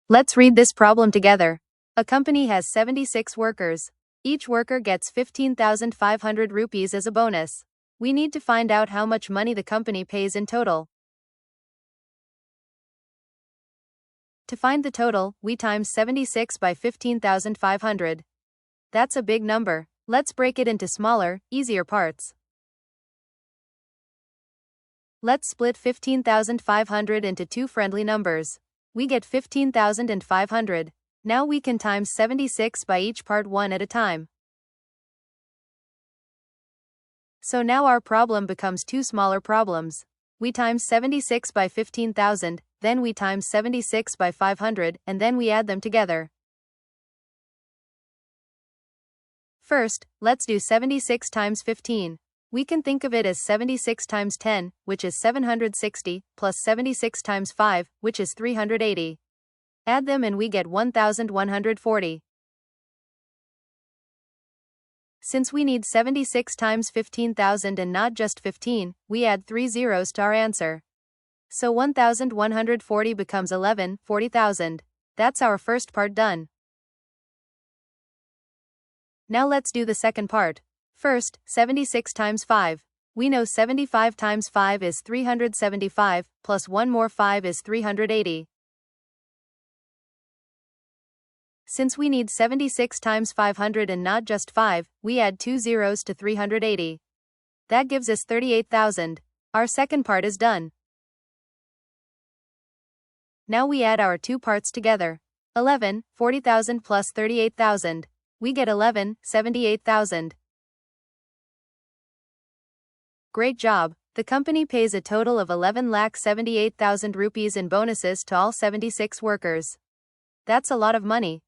Let's read this problem together. A company has 76 workers. Each worker gets 15,500 rupees as a bonus. We need to find out how much money the company pays in total. To find the total, we times 76 by 15,500. That's a big number. Let's break it into smaller, easier parts. Let's split 15,500 into two friendly numbers. We get 15,500. Now we can times 76 by each part one at a time. So now our problem becomes two smaller problems. We times 76 by 15,000, then we times 76 by 500, and then we add them together. First, let's do 76 times 15. We can think of it as 76 times 10, which is 760, plus 76 times 5, which is 380. Add them and we get 1,140. Since we need 76 times 15,000 and not just 15, we add 3 zeros to our answer. So 1,140 becomes 40,000. That's our first part done. Now let's do the second part. First, 76 times 5. We know 75 times 5 is 375, plus one more 5 is 380. Since we need 76 times 500 and not just 5, we add 2 zeros to 380. That gives us 38,000. Our second part is done. Now we add our two parts together. 40,000 plus 38,000. We get 78,000. Great job. The company pays a total of 11,78,000 rupees in bonuses to all 76 workers. That's a lot of money.